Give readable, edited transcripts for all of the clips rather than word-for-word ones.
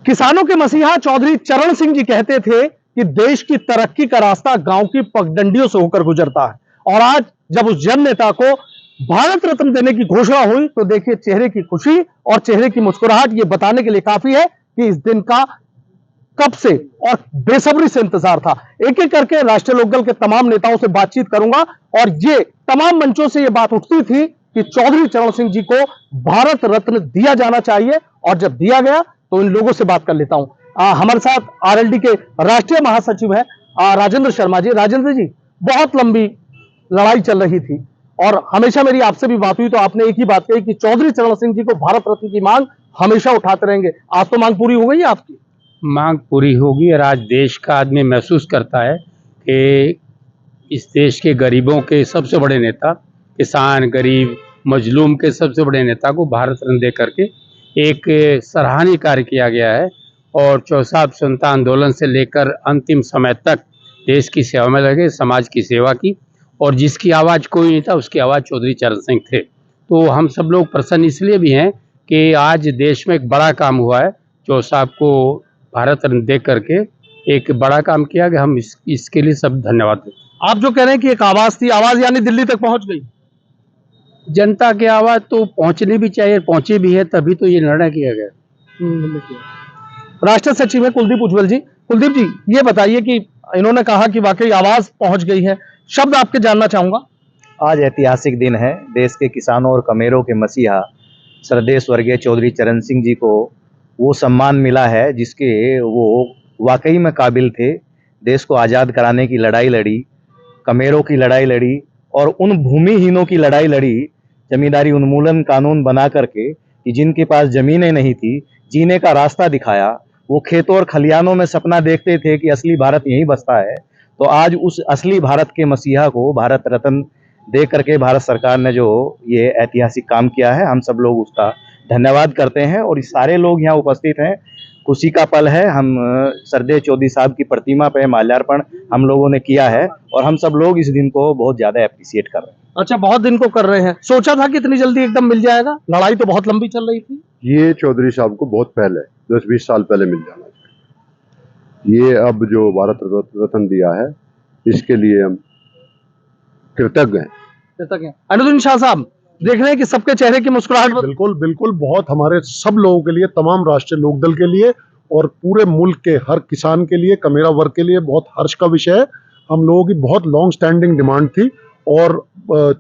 किसानों के मसीहा चौधरी चरण सिंह जी कहते थे कि देश की तरक्की का रास्ता गांव की पगडंडियों से होकर गुजरता है। और आज जब उस जन नेता को भारत रत्न देने की घोषणा हुई तो देखिए चेहरे की खुशी और चेहरे की मुस्कुराहट ये बताने के लिए काफी है कि इस दिन का कब से और बेसब्री से इंतजार था। एक एक करके राष्ट्रीय लोकदल के तमाम नेताओं से बातचीत करूंगा और ये तमाम मंचों से ये बात उठती थी कि चौधरी चरण सिंह जी को भारत रत्न दिया जाना चाहिए। और जब दिया गया तो इन लोगों से बात कर लेता हूं। हमारे साथ आरएलडी के राष्ट्रीय महासचिव है राजेंद्र शर्मा जी। राजेंद्र जी, बहुत लंबी लड़ाई चल रही थी और हमेशा मेरी आपसे भी बात हुई तो आपने एक ही बात कही कि चौधरी चरण सिंह जी को भारत रत्न की मांग हमेशा उठाते रहेंगे। आज तो मांग पूरी हो गई है आपकी? मांग पूरी होगी और आज देश का आदमी महसूस करता है कि इस देश के गरीबों के सबसे बड़े नेता, किसान, गरीब, मजलूम के सबसे बड़े नेता को भारत रत्न दे करके एक सराहनीय कार्य किया गया है। और चौसा स्वतंत्रता आंदोलन से लेकर अंतिम समय तक देश की सेवा में लगे, समाज की सेवा की, और जिसकी आवाज़ कोई नहीं था उसकी आवाज़ चौधरी चरण सिंह थे। तो हम सब लोग प्रसन्न इसलिए भी हैं कि आज देश में एक बड़ा काम हुआ है। चौसा को भारत रत्न दे करके एक बड़ा काम किया कि हम इसके लिए सब धन्यवाद देते हैं। आप जो कह रहे हैं कि एक आवाज थी, आवाज यानी दिल्ली तक पहुंच गई? जनता की आवाज तो पहुंचनी भी चाहिए, पहुंची भी है, तभी तो ये निर्णय किया गया। राष्ट्रीय सचिव है कुलदीप उज्ज्वल जी। कुलदीप जी, ये बताइए कि इन्होंने कहा कि वाकई आवाज पहुंच गई है, शब्द आपके जानना चाहूंगा। आज ऐतिहासिक दिन है। देश के किसानों और कमेरों के मसीहा श्रद्धेय स्वर्गीय चौधरी चरण सिंह जी को वो सम्मान मिला है जिसके वो वाकई में काबिल थे। देश को आज़ाद कराने की लड़ाई लड़ी, कमेरों की लड़ाई लड़ी और उन भूमिहीनों की लड़ाई लड़ी, जमींदारी उन्मूलन कानून बना करके कि जिनके पास ज़मीनें नहीं थी, जीने का रास्ता दिखाया। वो खेतों और खलियानों में सपना देखते थे कि असली भारत यहीं बसता है। तो आज उस असली भारत के मसीहा को भारत रत्न दे करके भारत सरकार ने जो ये ऐतिहासिक काम किया है, हम सब लोग उसका धन्यवाद करते हैं। और ये सारे लोग यहाँ उपस्थित हैं, खुशी का पल है। हम श्रद्धेय चौधरी साहब की प्रतिमा पे माल्यार्पण हम लोगों ने किया है और हम सब लोग इस दिन को बहुत ज्यादा अप्रिशिएट कर रहे हैं। अच्छा, बहुत दिन को कर रहे हैं। सोचा था कि इतनी जल्दी एकदम मिल जाएगा? लड़ाई तो बहुत लंबी चल रही थी। ये चौधरी साहब को बहुत पहले 10-20 साल पहले मिल जाना चाहिए। ये अब जो भारत रत्न दिया है इसके लिए हम कृतज्ञ हैं। अनुद्दीन शाह साहब, देख रहे हैं कि सबके चेहरे की मुस्कुराहट। बिल्कुल बिल्कुल, बहुत हमारे सब लोगों के लिए, तमाम राष्ट्रीय लोकदल के लिए और पूरे मुल्क के हर किसान के लिए, कमेरा वर्ग के लिए बहुत हर्ष का विषय है। हम लोगों की बहुत लॉन्ग स्टैंडिंग डिमांड थी और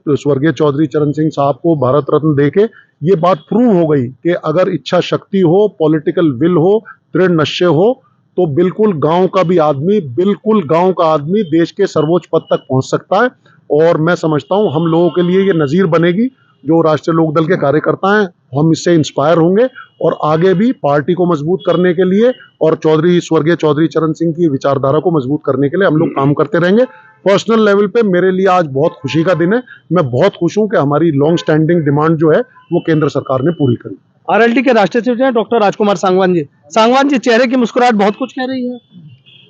स्वर्गीय चौधरी चरण सिंह साहब को भारत रत्न देके ये बात प्रूव हो गई कि अगर इच्छा शक्ति हो, पॉलिटिकल विल हो, दृढ़ निश्चय हो तो बिल्कुल गांव का भी आदमी, बिल्कुल गांव का आदमी देश के सर्वोच्च पद तक पहुंच सकता है। और मैं समझता हूं हम लोगों के लिए ये नज़ीर बनेगी। जो राष्ट्रीय लोकदल के कार्यकर्ता हैं हम इससे इंस्पायर होंगे और आगे भी पार्टी को मजबूत करने के लिए और स्वर्गीय चौधरी चरण सिंह की विचारधारा को मजबूत करने के लिए हम लोग काम करते रहेंगे। पर्सनल लेवल पे मेरे लिए आज बहुत खुशी का दिन है। मैं बहुत खुश हूं कि हमारी लॉन्ग स्टैंडिंग डिमांड जो है वो केंद्र सरकार ने पूरी करी। आरएलडी के राष्ट्रीय सचिव हैं डॉक्टर राजकुमार सांगवान जी। सांगवान जी, चेहरे की मुस्कुराहट बहुत कुछ कह रही है।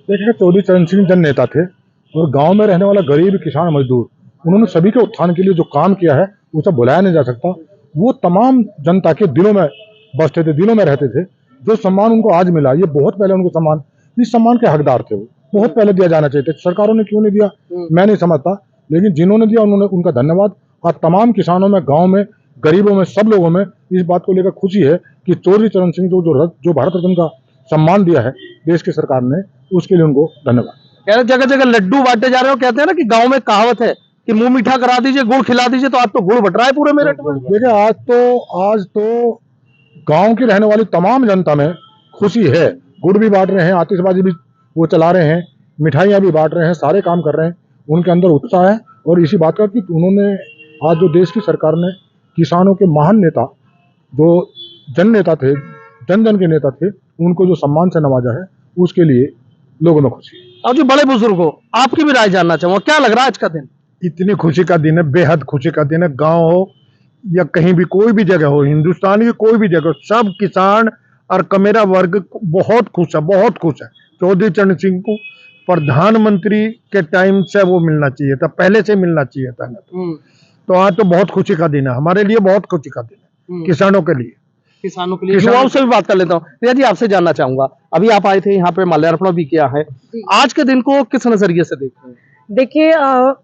देखिए, चौधरी चरण सिंह जन नेता थे और गांव में रहने वाला गरीब, किसान, मजदूर, उन्होंने सभी के उत्थान के लिए जो काम किया है उसे बुलाया नहीं जा सकता। वो तमाम जनता के दिलों में बसते थे, दिलों में रहते थे। जो सम्मान उनको आज मिला, ये बहुत पहले उनको सम्मान, इस सम्मान के हकदार थे। वो बहुत पहले दिया जाना चाहिए था। सरकारों ने क्यों नहीं दिया मैं नहीं समझता, लेकिन जिन्होंने दिया उन्होंने उनका धन्यवाद। आज तमाम किसानों में, गाँव में, गरीबों में, सब लोगों में इस बात को लेकर खुशी है कि चौधरी चरण सिंह जो भारत रत्न का सम्मान दिया है देश की सरकार ने, उसके लिए उनको धन्यवाद। जगह जगह लड्डू बांटे जा रहे हो। कहते हैं ना कि गांव में कहावत है कि मुंह मीठा करा दीजिए, गुड़ खिला दीजिए, तो आज तो गुड़ बट रहा है पूरे मेरठ में। देखिए, आज तो गांव की रहने वाली तमाम जनता में खुशी है। गुड़ भी बांट रहे हैं, आतिशबाजी भी वो चला रहे हैं, मिठाइयाँ भी बांट रहे हैं, सारे काम कर रहे हैं। उनके अंदर उत्साह है और इसी बात का कि उन्होंने आज जो देश की सरकार ने किसानों के महान नेता, जो जन नेता थे, जन जन के नेता थे, उनको जो सम्मान से नवाजा है, उसके लिए लोगों में खुशी है। और जो बड़े बुजुर्ग हो, आपकी भी राय जानना चाहूंगा, क्या लग रहा है आज का दिन? इतनी खुशी का दिन है, बेहद खुशी का दिन है। गांव हो या कहीं भी, कोई भी जगह हो, हिंदुस्तान की कोई भी जगह, सब किसान और कमेरा वर्ग बहुत खुश है, बहुत खुश है। चौधरी चरण सिंह को प्रधानमंत्री के टाइम से वो मिलना चाहिए था, पहले से मिलना चाहिए था। तो आज तो बहुत खुशी का दिन है, हमारे लिए बहुत खुशी का दिन है, किसानों के लिए। किसानों के लिए, युवाओं से भी बात कर लेता हूँ। रिया जी, आपसे जानना चाहूंगा, अभी आप आए थे यहाँ पे, माल्यार्पण भी किया है, आज के दिन को किस नजरिए से देखते हैं? देखिए,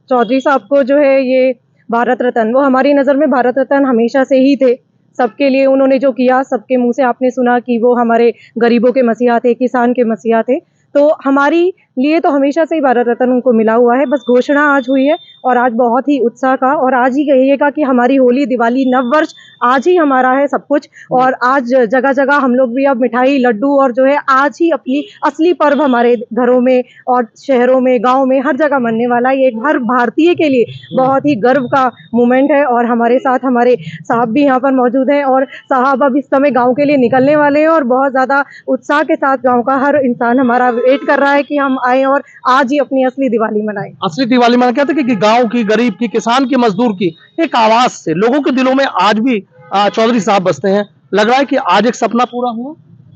चौधरी साहब को जो है ये भारत रत्न, वो हमारी नज़र में भारत रत्न हमेशा से ही थे। सबके लिए उन्होंने जो किया, सबके मुंह से आपने सुना कि वो हमारे गरीबों के मसीहा थे, किसान के मसीहा थे। तो हमारी लिए तो हमेशा से ही भारत रत्न उनको मिला हुआ है। बस घोषणा आज हुई है और आज बहुत ही उत्साह का, और आज ही कहिएगा कि हमारी होली, दिवाली, नववर्ष आज ही हमारा है सब कुछ। और आज जगह जगह हम लोग भी अब मिठाई, लड्डू और जो है आज ही अपनी असली पर्व हमारे घरों में और शहरों में, गाँव में, हर जगह मनने वाला है। ये हर भारतीय के लिए बहुत ही गर्व का मोमेंट है। और हमारे साथ हमारे साहब भी यहाँ पर मौजूद हैं, और साहब अब इस समय गाँव के लिए निकलने वाले हैं, और बहुत ज़्यादा उत्साह के साथ गाँव का हर इंसान हमारा वेट कर रहा है कि हम आए और आज ही अपनी असली दिवाली मनाएं। असली दिवाली में कहते हैं कि गांव की, गरीब की, किसान की, मजदूर की एक आवाज से लोगों के दिलों में आज भी चौधरी साहब बसते हैं। लग रहा है कि आज एक सपना पूरा हुआ।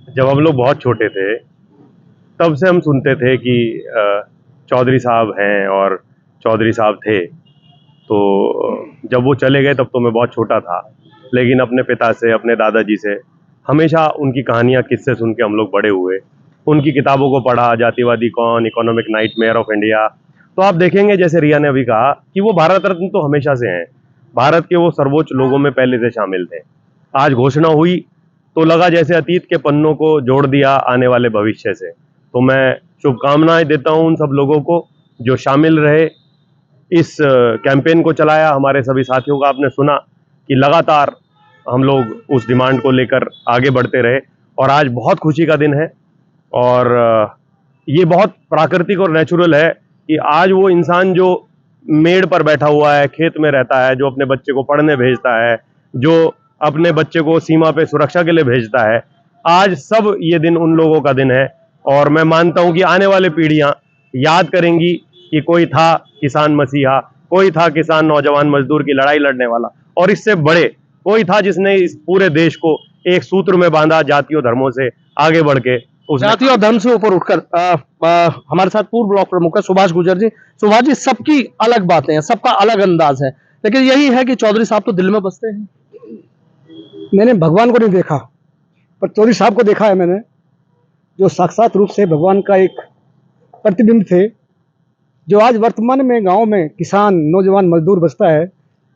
जब हम लोग बहुत छोटे थे तब से हम सुनते थे कि चौधरी साहब हैं और चौधरी साहब थे, तो जब वो चले गए तब तो मैं बहुत छोटा था, लेकिन अपने पिता से, अपने दादाजी से हमेशा उनकी कहानियाँ, किस्से सुन के हम लोग बड़े हुए। उनकी किताबों को पढ़ा, जातिवादी कौन, इकोनॉमिक नाइटमेयर ऑफ इंडिया। तो आप देखेंगे, जैसे रिया ने अभी कहा, कि वो भारत रत्न तो हमेशा से हैं, भारत के वो सर्वोच्च लोगों में पहले से शामिल थे। आज घोषणा हुई तो लगा जैसे अतीत के पन्नों को जोड़ दिया आने वाले भविष्य से। तो मैं शुभकामनाएं देता हूं उन सब लोगों को जो शामिल रहे, इस कैंपेन को चलाया। हमारे सभी साथियों का आपने सुना कि लगातार हम लोग उस डिमांड को लेकर आगे बढ़ते रहे, और आज बहुत खुशी का दिन है। और ये बहुत प्राकृतिक और नेचुरल है कि आज वो इंसान जो मेड़ पर बैठा हुआ है, खेत में रहता है, जो अपने बच्चे को पढ़ने भेजता है, जो अपने बच्चे को सीमा पे सुरक्षा के लिए भेजता है, आज सब ये दिन उन लोगों का दिन है। और मैं मानता हूं कि आने वाले पीढ़ियां याद करेंगी कि कोई था किसान मसीहा, कोई था किसान, नौजवान, मजदूर की लड़ाई लड़ने वाला, और इससे बड़े कोई था जिसने इस पूरे देश को एक सूत्र में बांधा, जातियों धर्मों से आगे बढ़ के। जाति और धर्म से ऊपर उठकर हमारे साथ पूर्व ब्लॉक प्रमुख है सुभाष गुर्जर जी। सुभाष जी, सबकी अलग बातें हैं, सबका अलग अंदाज है, लेकिन यही है कि चौधरी साहब तो दिल में बसते हैं। मैंने भगवान को नहीं देखा, पर चौधरी साहब को देखा है मैंने, जो साक्षात रूप से भगवान का एक प्रतिबिंब थे। जो आज वर्तमान में गांव में किसान, नौजवान, मजदूर बसता है,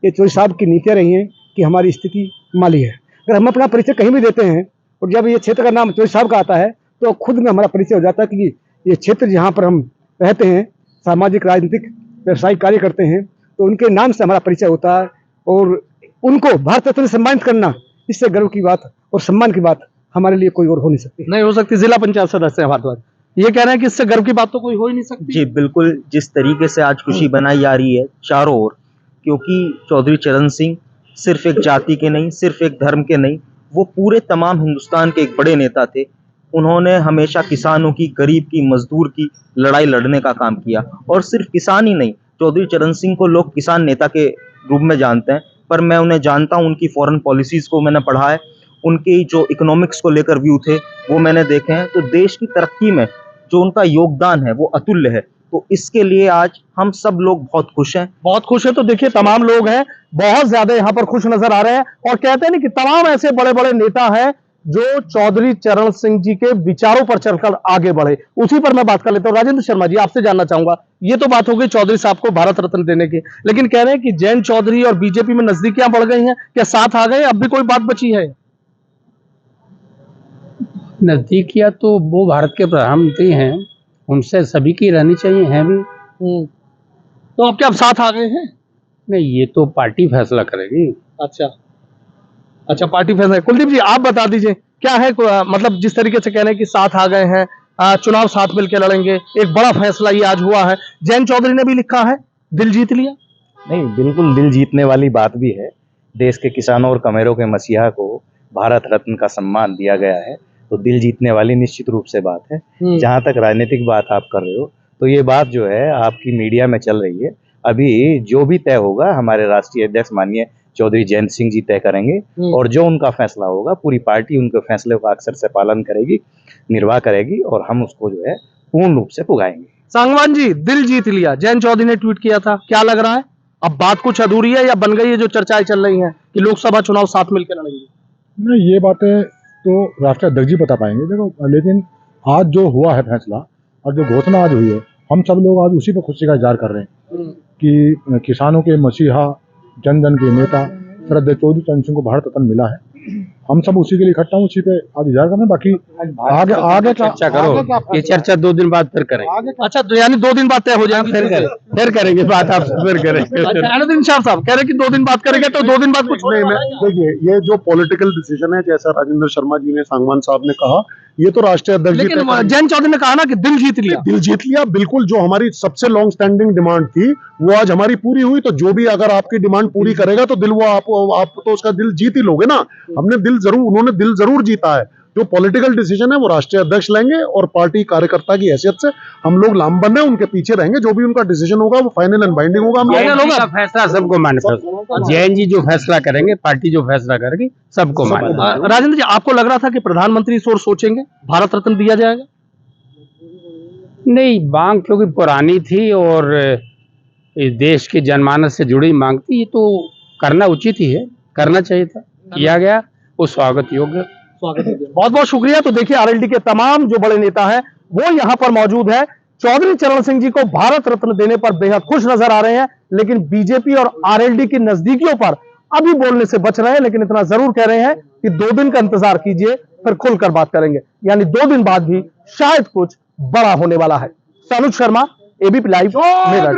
ये चौधरी साहब की नीतियाँ रही हैं कि हमारी स्थिति माली है। अगर हम अपना परिचय कहीं भी देते हैं और जब ये क्षेत्र का नाम चौधरी साहब का आता है तो खुद में हमारा परिचय हो जाता है कि ये क्षेत्र जहाँ पर हम रहते हैं, सामाजिक, राजनीतिक, व्यवसायिक कार्य करते हैं, तो उनके नाम से हमारा परिचय होता है। और उनको भारत रत्न से सम्मानित करना, इससे गर्व की बात और सम्मान की बात हमारे लिए कोई और हो नहीं सकती। नहीं हो सकती। जिला पंचायत सदस्य हैं भारद्वाज, ये कह रहे हैं कि इससे गर्व की बात तो कोई हो ही नहीं सकती। जी बिल्कुल, जिस तरीके से आज खुशी बनाई जा रही है चारों ओर, क्योंकि चौधरी चरण सिंह सिर्फ एक जाति के नहीं, सिर्फ एक धर्म के नहीं, वो पूरे तमाम हिंदुस्तान के एक बड़े नेता थे। उन्होंने हमेशा किसानों की, गरीब की, मजदूर की लड़ाई लड़ने का काम किया। और सिर्फ किसान ही नहीं, चौधरी चरण सिंह को लोग किसान नेता के रूप में जानते हैं, पर मैं उन्हें जानता हूं, उनकी फॉरेन पॉलिसीज़ को मैंने पढ़ा है, उनके जो इकोनॉमिक्स को लेकर व्यू थे वो मैंने देखे हैं। तो देश की तरक्की में जो उनका योगदान है वो अतुल्य है। तो इसके लिए आज हम सब लोग बहुत खुश हैं। बहुत खुश है। तो देखिए, तमाम लोग हैं बहुत ज्यादा यहाँ पर खुश नजर आ रहे हैं, और कहते हैं ना कि तमाम ऐसे बड़े बड़े नेता हैं जो चौधरी चरण सिंह जी के विचारों पर चलकर आगे बढ़े। उसी पर मैं बात कर लेता हूँ। राजेंद्र शर्मा जी, आपसे जानना चाहूंगा, ये तो बात हो गई चौधरी साहब को भारत रत्न देने की, लेकिन कह रहे हैं कि जयंत चौधरी और बीजेपी में नजदीकियां बढ़ गई हैं, क्या साथ आ गए, अब भी कोई बात बची है? नजदीकियां तो वो भारत के प्रधानमंत्री हैं, उनसे सभी की रहनी चाहिए, हैं भी। तो अब क्या अब साथ आ गए हैं? नहीं, ये तो पार्टी फैसला करेगी। अच्छा, पार्टी फैसला। कुलदीप जी, आप बता दीजिए क्या है, मतलब जिस तरीके से कह रहे हैं कि साथ आ गए हैं, चुनाव साथ मिलकर लड़ेंगे, एक बड़ा फैसला ये आज हुआ है। जयंत चौधरी ने भी लिखा है, दिल जीत लिया। नहीं, बिल्कुल दिल जीतने वाली बात भी है। देश के किसानों और कमेरों के मसीहा को भारत रत्न का सम्मान दिया गया है, तो दिल जीतने वाली निश्चित रूप से बात है। जहां तक राजनीतिक बात आप कर रहे हो, तो ये बात जो है आपकी मीडिया में चल रही है। अभी जो भी तय होगा हमारे राष्ट्रीय अध्यक्ष माननीय चौधरी जयंत सिंह जी तय करेंगे, और जो उनका फैसला होगा पूरी पार्टी उनके फैसले का अक्सर से पालन करेगी, निर्वाह करेगी, और हम उसको जो है पूर्ण रूप से पुगाएंगे। सांगवान जी, दिल जीत लिया, जयंत चौधरी ने ट्वीट किया था, क्या लग रहा है अब बात कुछ अधूरी है या बन गई है जो चर्चाएं चल रही हैं कि लोकसभा चुनाव साथ मिलकर लड़ेंगे? नहीं, ये बातें तो राष्ट्रीय अध्यक्ष जी बता पाएंगे। देखो, लेकिन आज जो हुआ है फैसला और जो घोषणा आज हुई है, हम सब लोग आज उसी पर खुशी का इजहार कर रहे हैं कि किसानों के मसीहा, जन जन के नेता श्रद्धेय चौधरी चरण सिंह को भारत रत्न मिला है। हम सब उसी के लिए इकट्ठा हूँ, उसी पे आज इजहार करना। बाकी आगे चर्चा करो, ये चर्चा 2 दिन बाद फिर करें। अच्छा, तो यानी 2 दिन बाद तय हो जाएंगे, फिर करेंगे बात, आप फिर करेंगे। अनुद्दीन शाह साहब कह रहे हैं कि 2 दिन बाद करेंगे, तो 2 दिन बाद कुछ नहीं, मैं देखिए, ये जो पॉलिटिकल डिसीजन है, जैसा राजेंद्र शर्मा जी ने, सांगवान साहब ने कहा, ये तो राष्ट्रीय अध्यक्ष जी लेकिन तय करेंगे। जयंत चौधरी ने कहा ना कि दिल जीत लिया। दिल जीत लिया, बिल्कुल। जो हमारी सबसे लॉन्ग स्टैंडिंग डिमांड थी वो आज हमारी पूरी हुई। तो जो भी अगर आपकी डिमांड पूरी करेगा तो दिल, वो आप तो उसका दिल जीत ही लोगे ना। हमने दिल जरूर, उन्होंने दिल जरूर जीता है। जो पॉलिटिकल डिसीजन है वो राष्ट्रीय अध्यक्ष लेंगे और पार्टी कार्यकर्ता की हैसियत से हम लोग लामबंद है, उनके पीछे रहेंगे। जो भी उनका डिसीजन होगा वो फाइनल एंड बाइंडिंग होगा। जैन जी का फैसला सबको मान्य, जैन जी जो फैसला करेंगे, पार्टी जो फैसला करेगी, सबको मान्य। राजेंद्र जी, आपको लग रहा था कि प्रधानमंत्री इस ओर सोचेंगे, भारत रत्न दिया जाएगा? नहीं, मांग क्योंकि पुरानी थी और इस देश के जनमानस से जुड़ी मांग थी, ये तो करना उचित ही है, करना चाहिए था, किया गया, वो स्वागत योग्य। बहुत बहुत शुक्रिया। तो देखिए, आरएलडी के तमाम जो बड़े नेता हैं वो यहाँ पर मौजूद है। चौधरी चरण सिंह जी को भारत रत्न देने पर बेहद खुश नजर आ रहे हैं, लेकिन बीजेपी और आरएलडी की नजदीकियों पर अभी बोलने से बच रहे हैं। लेकिन इतना जरूर कह रहे हैं कि 2 दिन का इंतजार कीजिए, फिर खुलकर बात करेंगे। यानी 2 दिन बाद भी शायद कुछ बड़ा होने वाला है। Anuj Sharma, ABP live, Meerut.